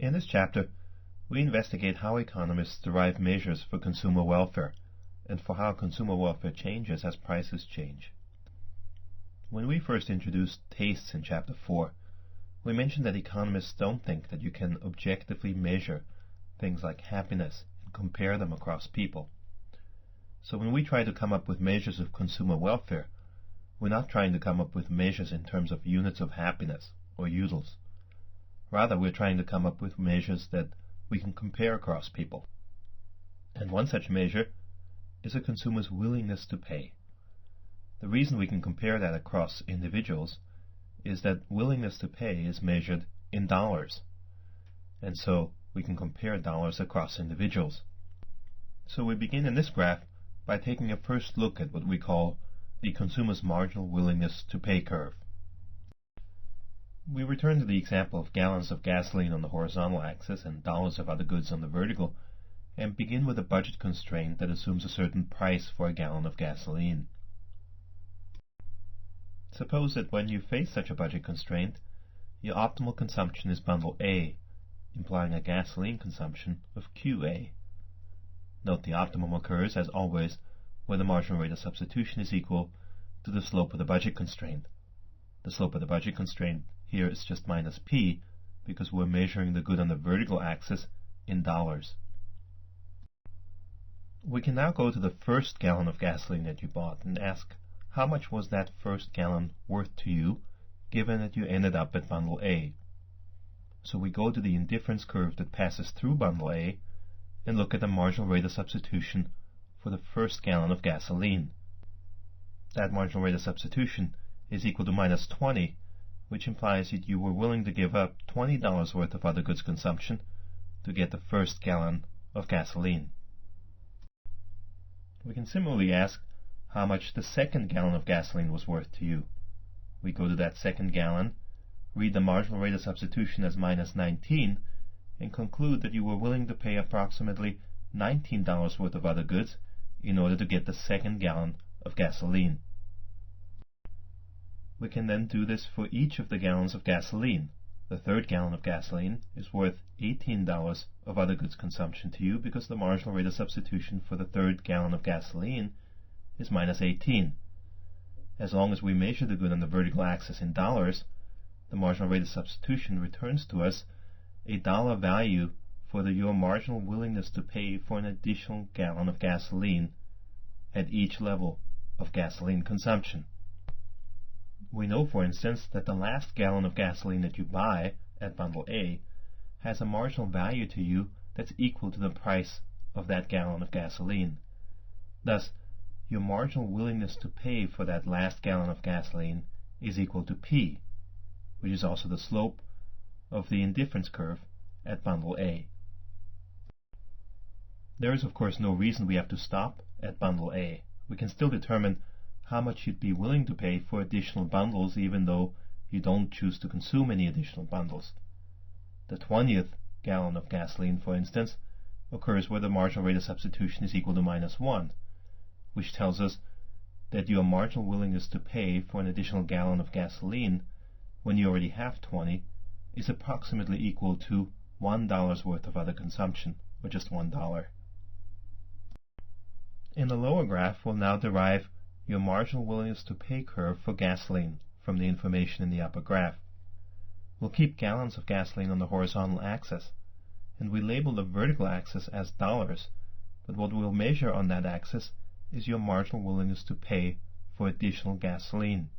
In this chapter, we investigate how economists derive measures for consumer welfare and for how consumer welfare changes as prices change. When we first introduced tastes in Chapter 4, we mentioned that economists don't think that you can objectively measure things like happiness and compare them across people. So when we try to come up with measures of consumer welfare, we're not trying to come up with measures in terms of units of happiness or utils. Rather, we're trying to come up with measures that we can compare across people. And one such measure is a consumer's willingness to pay. The reason we can compare that across individuals is that willingness to pay is measured in dollars. And so we can compare dollars across individuals. So we begin in this graph by taking a first look at what we call the consumer's marginal willingness to pay curve. We return to the example of gallons of gasoline on the horizontal axis and dollars of other goods on the vertical, and begin with a budget constraint that assumes a certain price for a gallon of gasoline. Suppose that when you face such a budget constraint, your optimal consumption is bundle A, implying a gasoline consumption of QA. Note the optimum occurs, as always, where the marginal rate of substitution is equal to the slope of the budget constraint. The slope of the budget constraint here is just minus P, because we're measuring the good on the vertical axis in dollars. We can now go to the first gallon of gasoline that you bought and ask, how much was that first gallon worth to you, given that you ended up at bundle A? So we go to the indifference curve that passes through bundle A and look at the marginal rate of substitution for the first gallon of gasoline. That marginal rate of substitution is equal to minus 20, which implies that you were willing to give up $20 worth of other goods consumption to get the first gallon of gasoline. We can similarly ask how much the second gallon of gasoline was worth to you. We go to that second gallon, read the marginal rate of substitution as minus 19, and conclude that you were willing to pay approximately $19 worth of other goods in order to get the second gallon of gasoline. We can then do this for each of the gallons of gasoline. The third gallon of gasoline is worth $18 of other goods consumption to you because the marginal rate of substitution for the third gallon of gasoline is minus 18. As long as we measure the good on the vertical axis in dollars, the marginal rate of substitution returns to us a dollar value for your marginal willingness to pay for an additional gallon of gasoline at each level of gasoline consumption. We know, for instance, that the last gallon of gasoline that you buy at bundle A has a marginal value to you that's equal to the price of that gallon of gasoline. Thus, your marginal willingness to pay for that last gallon of gasoline is equal to P, which is also the slope of the indifference curve at bundle A. There is, of course, no reason we have to stop at bundle A. We can still determine how much you'd be willing to pay for additional bundles even though you don't choose to consume any additional bundles. The 20th gallon of gasoline, for instance, occurs where the marginal rate of substitution is equal to minus 1, which tells us that your marginal willingness to pay for an additional gallon of gasoline when you already have 20 is approximately equal to $1 worth of other consumption, or just $1. In the lower graph, we'll now derive your marginal willingness to pay curve for gasoline from the information in the upper graph. We'll keep gallons of gasoline on the horizontal axis, and we label the vertical axis as dollars, but what we'll measure on that axis is your marginal willingness to pay for additional gasoline.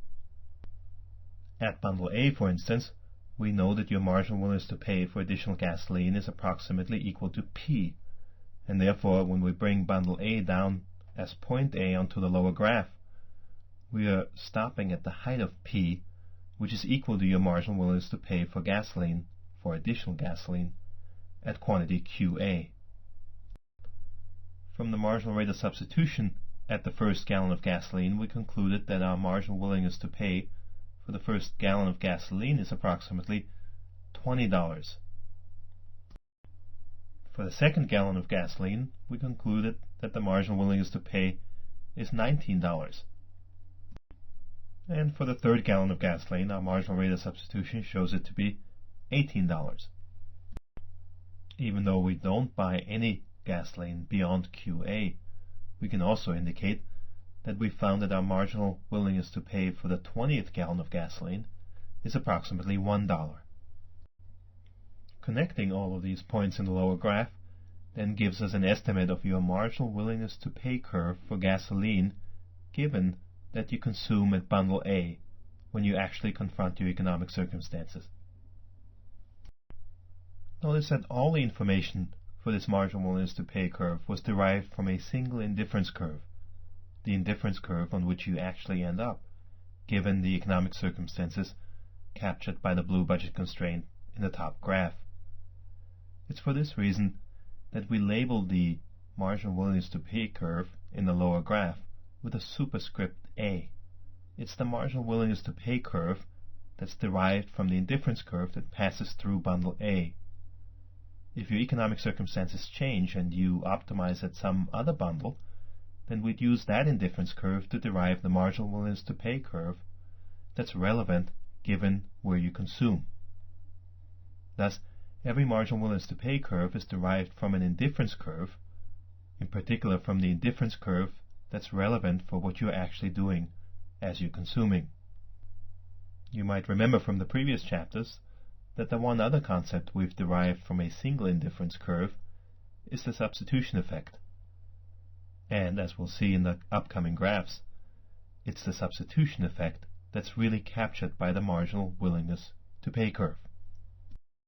At bundle A, for instance, we know that your marginal willingness to pay for additional gasoline is approximately equal to P, and therefore when we bring bundle A down as point A onto the lower graph, we are stopping at the height of P, which is equal to your marginal willingness to pay for gasoline, for additional gasoline, at quantity QA. From the marginal rate of substitution at the first gallon of gasoline, we concluded that our marginal willingness to pay for the first gallon of gasoline is approximately $20. For the second gallon of gasoline, we concluded that the marginal willingness to pay is $19. And for the third gallon of gasoline, our marginal rate of substitution shows it to be $18. Even though we don't buy any gasoline beyond QA, we can also indicate that we found that our marginal willingness to pay for the 20th gallon of gasoline is approximately $1. Connecting all of these points in the lower graph then gives us an estimate of your marginal willingness to pay curve for gasoline given that you consume at bundle A when you actually confront your economic circumstances. Notice that all the information for this marginal willingness to pay curve was derived from a single indifference curve, the indifference curve on which you actually end up, given the economic circumstances captured by the blue budget constraint in the top graph. It's for this reason that we label the marginal willingness to pay curve in the lower graph with a superscript A. It's the marginal willingness to pay curve that's derived from the indifference curve that passes through bundle A. If your economic circumstances change and you optimize at some other bundle, then we'd use that indifference curve to derive the marginal willingness to pay curve that's relevant given where you consume. Thus, every marginal willingness to pay curve is derived from an indifference curve, in particular from the indifference curve that's relevant for what you're actually doing as you're consuming. You might remember from the previous chapters that the one other concept we've derived from a single indifference curve is the substitution effect. And as we'll see in the upcoming graphs, it's the substitution effect that's really captured by the marginal willingness to pay curve.